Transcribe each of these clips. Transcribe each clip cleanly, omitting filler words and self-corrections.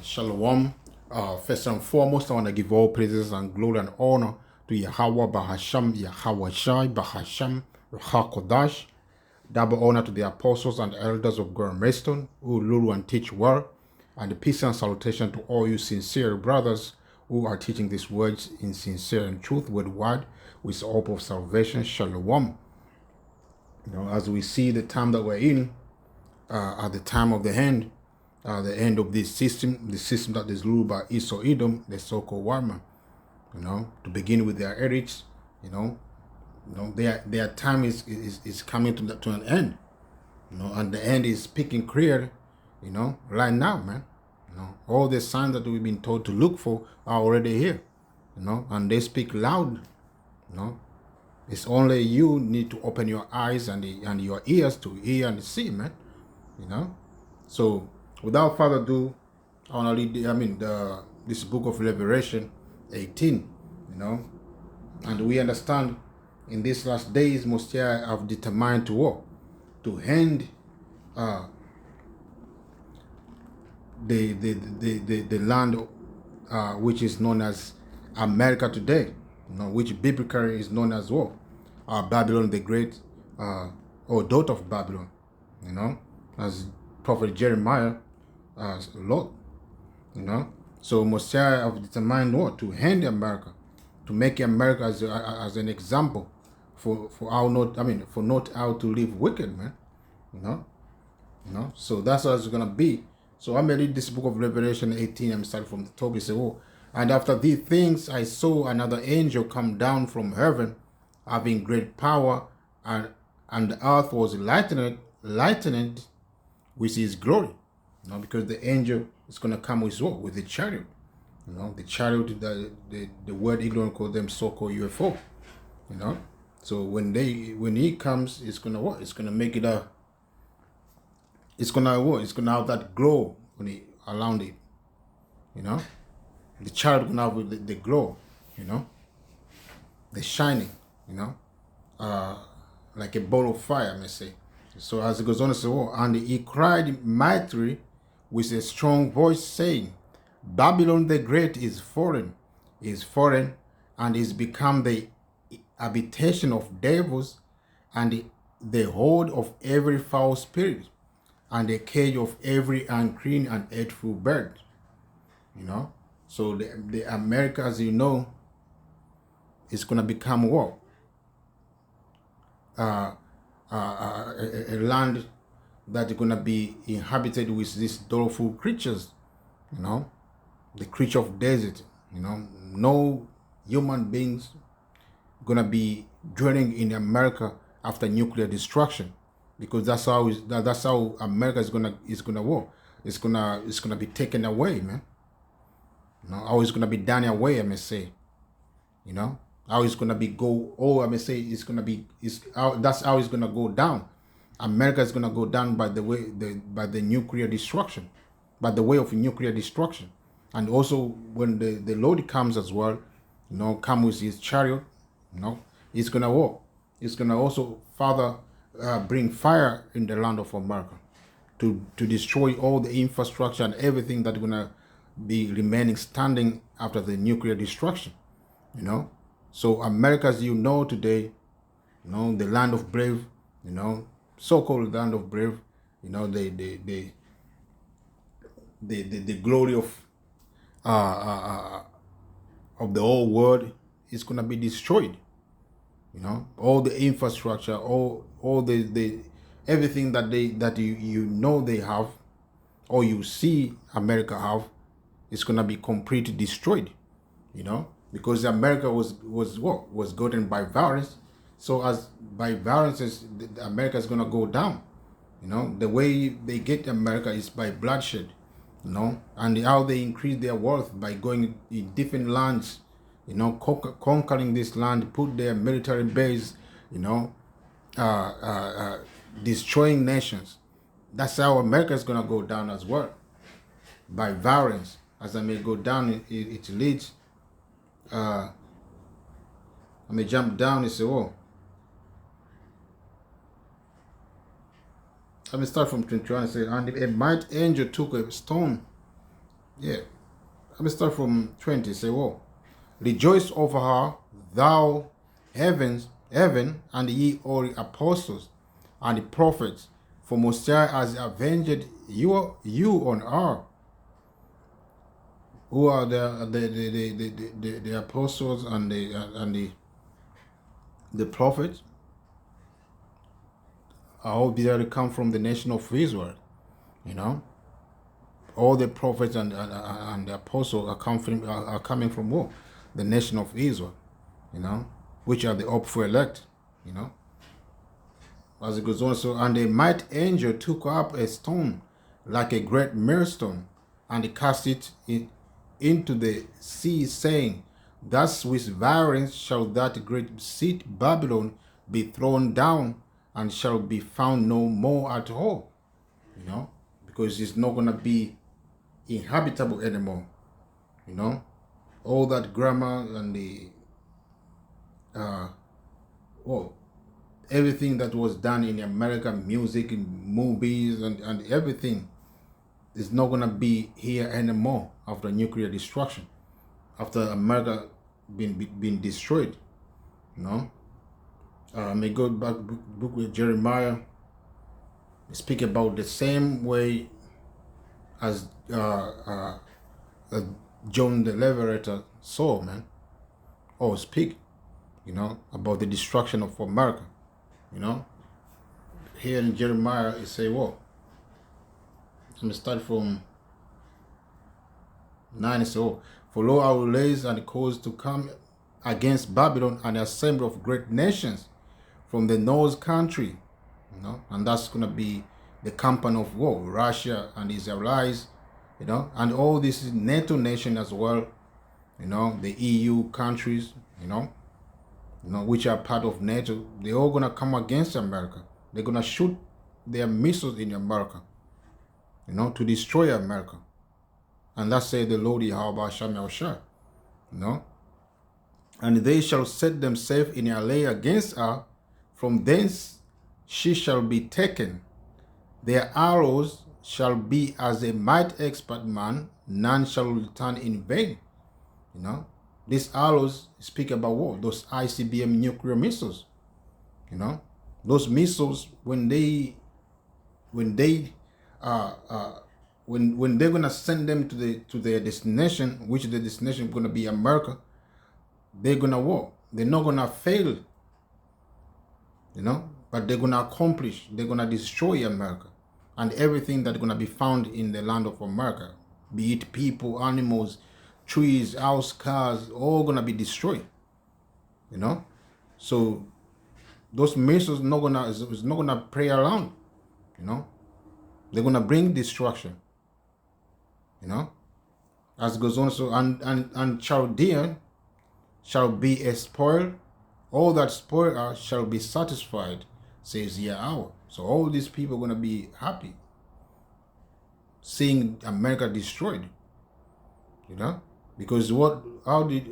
Shalom. First and foremost, I want to give all praises and glory and honor to Yahawah, Bahasham, Yahawashi, Bahasham, Rahakodash. Double honor to the apostles and elders of Gorham Maidstone who rule and teach well, and the peace and salutation to all you sincere brothers who are teaching these words in sincere and truth with word with hope of salvation. Shalom. As we see the time that we're in, at the time of the end of this system, the system that is ruled by Esau Edom, the so-called Warman, to begin with their heritage, their time is coming to an end, and the end is speaking clear, right now, man. All the signs that we've been told to look for are already here, and they speak loud, It's only you need to open your eyes and your ears to hear and see, man, So, without further ado, I want to read, this book of Revelation 18, and we understand in these last days, Most High have determined to what? To end the land which is known as America today, which biblically is known as what? Babylon the Great, or daughter of Babylon, as Prophet Jeremiah Lord, So Messiah have determined what? To end America, to make America as an example for not how to live wicked, man. So that's how it's gonna be. So I'm gonna read this book of Revelation 18. I'm starting from the top. It says, "Oh, and after these things I saw another angel come down from heaven, having great power, and the earth was lightened with his glory." Because the angel is gonna come with what? With the chariot. The chariot, the word ignorant call them so-called UFO. So when he comes, it's gonna what? It's gonna make it it's gonna what? It's gonna have that glow around it. The chariot gonna have the glow, the shining, like a ball of fire, I may say. So as it goes on to say, "Oh, and he cried mightily with a strong voice, saying, Babylon the Great is fallen, and is become the habitation of devils, and the hold of every foul spirit, and the cage of every unclean and hateful bird." So the America, as you know, is gonna become what? A land that is gonna be inhabited with these doleful creatures, the creature of desert, no human beings gonna be dwelling in America after nuclear destruction, because that's how America is gonna work. It's gonna be taken away, man. How it's gonna be done away, I may say. How it's gonna be I may say that's how it's gonna go down. America is gonna go down by the nuclear destruction, by the way of nuclear destruction. And also when the Lord comes as well, come with his chariot, it's gonna walk. It's gonna also further bring fire in the land of America to destroy all the infrastructure and everything that's gonna be remaining standing after the nuclear destruction. So America, as you know today, the land of brave, so-called land of brave, the glory of the whole world is gonna be destroyed. All the infrastructure, all the everything that they have, or you see America have, is gonna be completely destroyed. Because America was gotten by violence. So as by violence, America is gonna go down. The way they get America is by bloodshed. And how they increase their wealth by going in different lands, conquering this land, put their military base, destroying nations. That's how America is gonna go down as well, by violence. As I may go down, it leads. I may jump down and say, "Oh." Let me start from 21 and say, "And a mighty angel took a stone Yeah. Let me start from 20. Say, whoa. Rejoice over her, thou heaven, and ye all the apostles and the prophets, for Most High has avenged you on her. Who are the apostles and the prophets? I hope they come from the nation of Israel. You know, all the prophets and the apostles are coming from who? The nation of Israel. You know, which are the hopeful elect. You know, as it goes on. So, and the mighty angel took up a stone like a great millstone, and cast it into the sea, saying, thus with violence shall that great city Babylon be thrown down, and shall be found no more at all. You know, because it's not going to be inhabitable anymore. You know, all that grammar and the well, everything that was done in American music and movies and everything is not going to be here anymore after nuclear destruction, after America been destroyed. You know, may go back book with Jeremiah, speak about the same way as John the Liberator saw, man, or speak, you know, about the destruction of America. You know, here in Jeremiah it say, well, let me start from 9. It say, oh, for lo, I will raise and cause to come against Babylon an assembly of great nations from the north country, you know, and that's going to be the company of war, Russia and his allies, you know, and all these NATO nation as well, you know, the EU countries, you know, which are part of NATO. They're all going to come against America. They're going to shoot their missiles in America, you know, to destroy America. And that's say the Lord Yahawashi, you know. And they shall set themselves in a lay against her. From thence she shall be taken. Their arrows shall be as a might expert man, none shall return in vain. You know, these arrows speak about what? Those ICBM nuclear missiles. You know, those missiles when they're gonna send them to their destination, which the destination is gonna be America, they're gonna walk. They're not gonna fail. You know, but they're gonna accomplish. They're gonna destroy America and everything that's gonna be found in the land of America, be it people, animals, trees, house, cars, all gonna be destroyed. You know, so those missiles is not gonna play around. You know, they're gonna bring destruction. You know, as it goes on. So and Chaldean shall be a spoil. All that spoil are shall be satisfied, says Yahawah. So all these people are gonna be happy seeing America destroyed. You know, because how did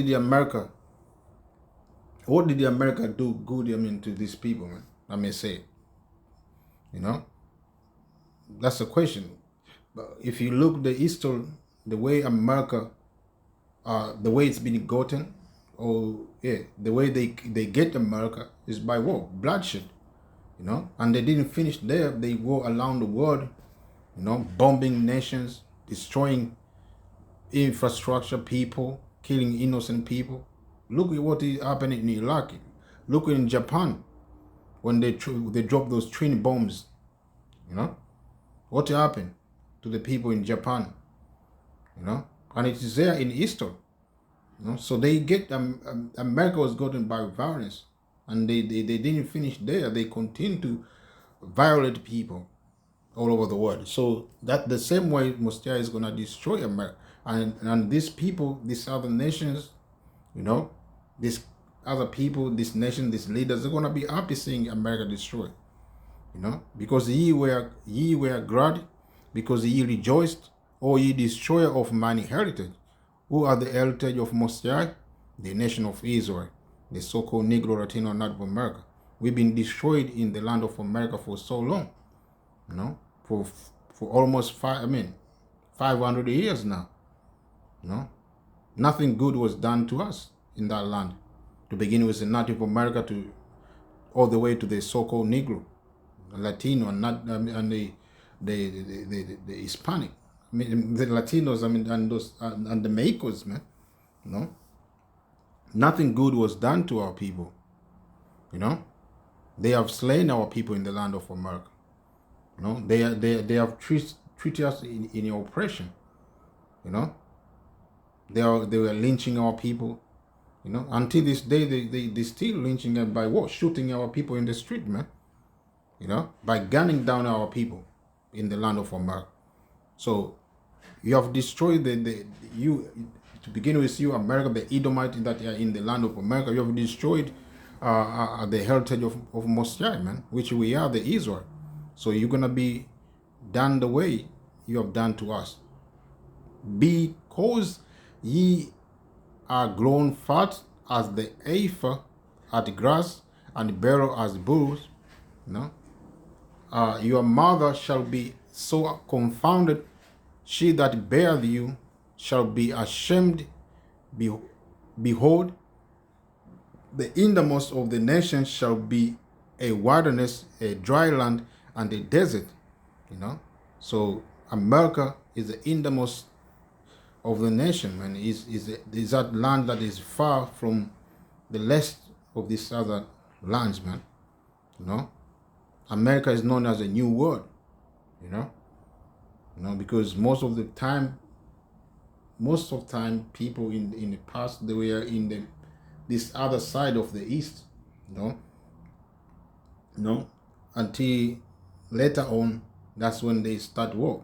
the America, what did the America do good, I mean, to these people, man? I may say, you know, that's the question. But if you look the history, the way America, the way it's been gotten, or yeah, the way they get America is by war, bloodshed, you know, and they didn't finish there. They go around the world, you know, bombing nations, destroying infrastructure, people, killing innocent people. Look at what is happening in Iraq. Look in Japan when they dropped those twin bombs. You know, what happened to the people in Japan? You know, and it is there in history. You know, so they get America was gotten by violence, and they didn't finish there. They continue to violate people all over the world. So that the same way Mostia is gonna destroy America, and these people, these other nations, you know, these other people, this nation, these leaders, are gonna be happy seeing America destroyed. You know, because ye were glad, because ye rejoiced, O ye destroyer of mine heritage. Who are the heritage of Mostia? The nation of Israel, the so-called Negro, Latino, and Native America. We've been destroyed in the land of America for so long. You know, for almost 500 years now. Nothing good was done to us in that land. To begin with the Native America to all the way to the so-called Negro, Latino, and the Hispanic. I mean, the Latinos, and those and the Mexicanos, man. Nothing good was done to our people. They have slain our people in the land of America. They have treated us in oppression. They were lynching our people. Until this day, they still lynching us by what? Shooting our people in the street, man. By gunning down our people in the land of America. So you have destroyed to begin with, you, America, the Edomite that are in the land of America. You have destroyed the heritage of Most High, man, which we are, the Israel. So you're going to be done the way you have done to us. Because ye are grown fat as the heifer at grass, and barrel as bulls, your mother shall be so confounded, she that bare you shall be ashamed. Behold, the innermost of the nations shall be a wilderness, a dry land, and a desert. So America is the innermost of the nation, and is that land that is far from the rest of these other lands, man. America is known as a new world, because most of the time people in the past, they were in this other side of the east, until later on, that's when they start war.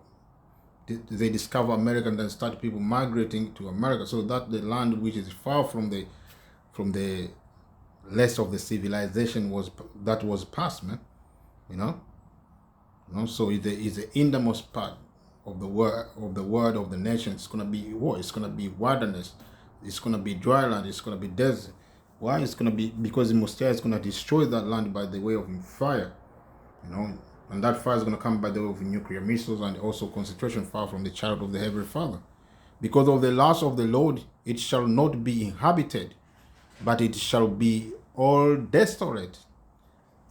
They discover America and then start people migrating to America. So that the land which is far from the rest of the civilization was past, man. So it's the innermost part of the world of the nation. It's gonna be what? It's gonna be wilderness. It's gonna be dry land. It's gonna be desert. Why? It's gonna be because the Most High is gonna destroy that land by the way of fire. And that fire is gonna come by the way of nuclear missiles and also concentration fire from the child of the Heavenly Father. Because of the lust of the Lord, it shall not be inhabited, but it shall be all desolate.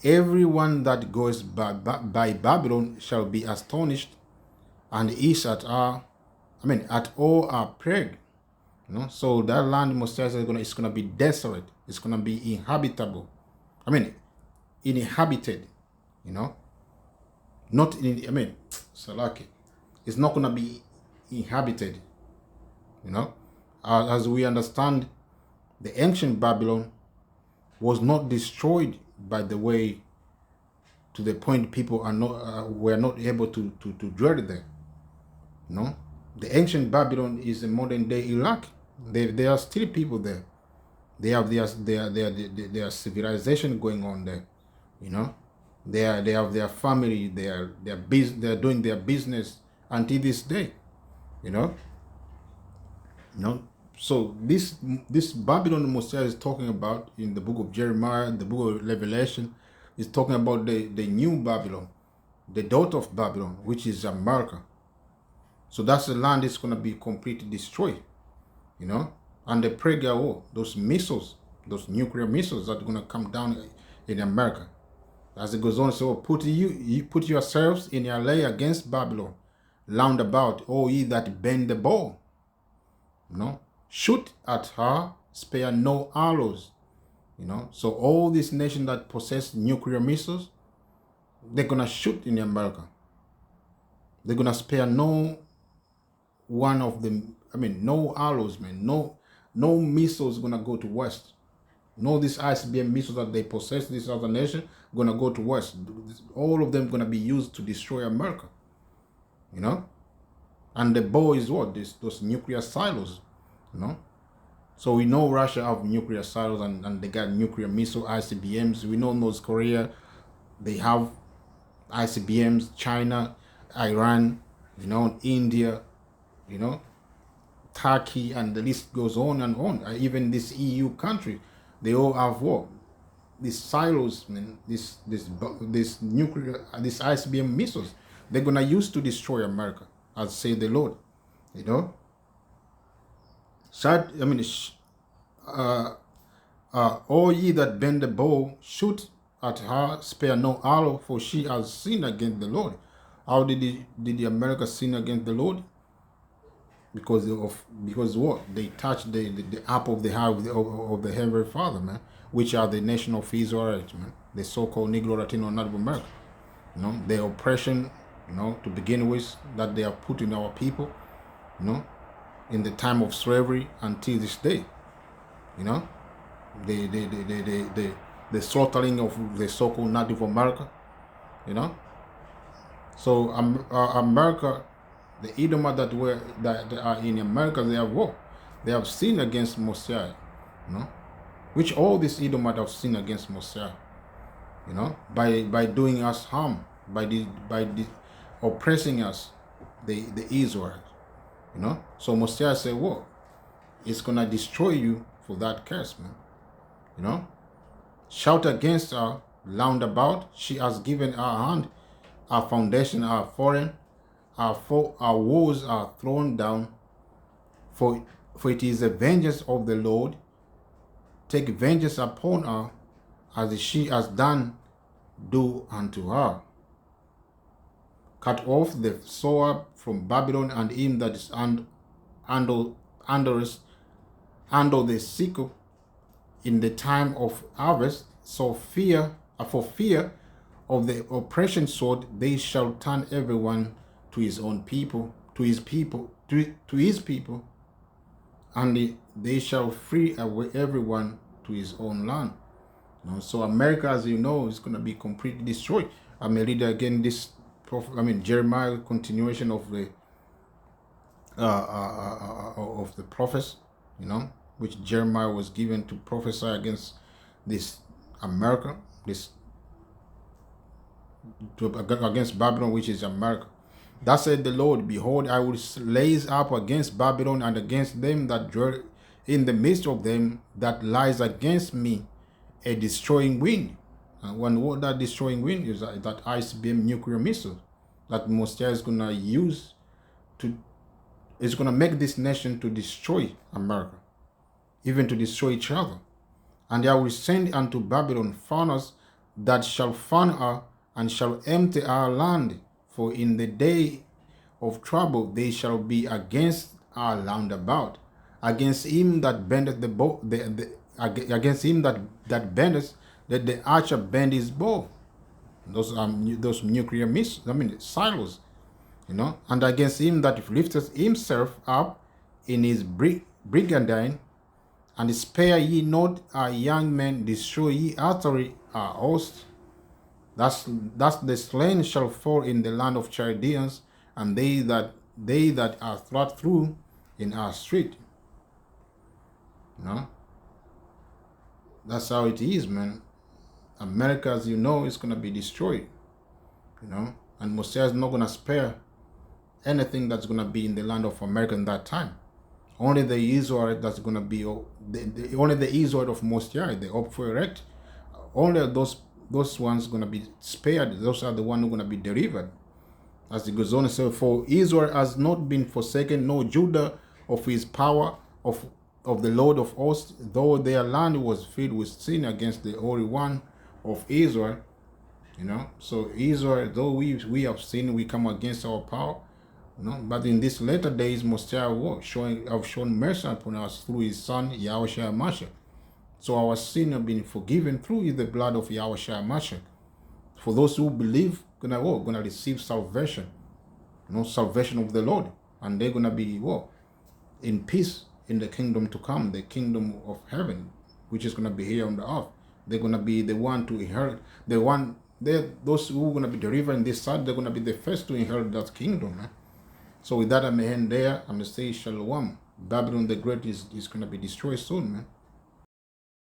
Everyone that goes by Babylon shall be astonished, and is at all are plagued. So that land, Most High, is gonna be desolate. It's gonna be inhabitable. Uninhabited. Not in. Salaki. It's not gonna be inhabited. As we understand, the ancient Babylon was not destroyed by the way to the point people were not able to dwell there. The ancient Babylon is the modern day Iraq. There are still people there. They have their civilization going on there. They have their family. They're doing their business until this day. So this Babylon Messiah is talking about in the book of Jeremiah, the book of Revelation, is talking about the new Babylon, the daughter of Babylon, which is America. So that's the land that's going to be completely destroyed, and the Prague war, those missiles, those nuclear missiles that are going to come down in America. As it goes on, so put yourselves in your lay against Babylon, round about, all ye that bend the bow. Shoot at her, spare no arrows. So all these nations that possess nuclear missiles, they're gonna shoot in America. They're gonna spare no one of them. No arrows, man. No missiles gonna go to west. No, these ICBM missiles that they possess, this other nation, gonna go to west. All of them gonna be used to destroy America. And the bow is what? Those nuclear silos. So we know Russia have nuclear silos and they got nuclear missile ICBMs. We know North Korea, they have ICBMs. China, Iran, India, Turkey, and the list goes on and on. Even this EU country, they all have what? These silos, man. This nuclear, these ICBM missiles, they're gonna use to destroy America, as say the Lord. You know, Shad, I mean, all ye that bend the bow, shoot at her, spare no arrow, for she has sinned against the Lord. How did the America sin against the Lord? Because what? They touched the apple of the eye of the Heavenly Father, man, which are the nation of Israel, man, the so-called Negro, Latino, Native American. You know, the oppression, you know, to begin with, that they have put in our people, you know, in the time of slavery until this day. You know, the slaughtering of the so-called Native America. You know, so America, the Edomites that are in America, they have what? They have sinned against Mosiah, you know, which all these Edomites have sinned against Mosiah, you know, by doing us harm, by the oppressing us, the Israel, you know. So Mosiah said, what? It's gonna destroy you for that curse, man. You know, shout against her round about. She has given our hand, our foundation are foreign. Our walls are thrown down, for it is the vengeance of the Lord. Take vengeance upon her, as she has done, do unto her. Cut off the sword from Babylon, and him that is under the sickle in the time of harvest. So for fear of the oppression sword, they shall turn everyone to his own people, to his people, and they shall free away everyone to his own land. You know, so America, as you know, is going to be completely destroyed. I may read again this, Jeremiah, continuation of the prophets, you know, which Jeremiah was given to prophesy against this America, against Babylon, which is America. Thus said the Lord, behold, I will raise up against Babylon and against them that dwell in the midst of them that lies against me a destroying wind. And what that destroying wind is, that ICBM nuclear missile that Mosiah is going to use is going to make this nation to destroy America, even to destroy each other. And I will send unto Babylon furnace that shall fan her, and shall empty our land. For in the day of trouble they shall be against our round about, against him that bendeth the bow, against him that bendeth, that the archer bend his bow. Those nuclear missiles, silos, you know, and against him that lifteth himself up in his brigandine, and spare ye not our young men, destroy ye utterly our host. Thus the slain shall fall in the land of Chaldeans, and they that are thrust through in our street. You know, that's how it is, man. America, as you know, is gonna be destroyed. You know, and Mosiah is not gonna spare anything that's gonna be in the land of America in that time. Only the Israel that's gonna be only the Israel of Mosiah, the hope for erect. Only those ones going to be spared. Those are the ones who are going to be delivered. As it goes on to say, for Israel has not been forsaken, nor Judah of his power, of the Lord of hosts, though their land was filled with sin against the Holy One of Israel. You know, so Israel, though we have sinned, we come against our power. You know, but in these later days, Mosiah have shown mercy upon us through his son, Yahawashi. So our sin have been forgiven through the blood of Yahawashi. For those who believe, gonna receive salvation, you know, salvation of the Lord, and they're gonna be in peace in the kingdom to come, the kingdom of heaven, which is gonna be here on the earth. They're gonna be the one to inherit, those who are gonna be delivered in this side. They're gonna be the first to inherit that kingdom. Man. So with that, I'm end there. I'm gonna say Shalom. Babylon the Great is gonna be destroyed soon, man.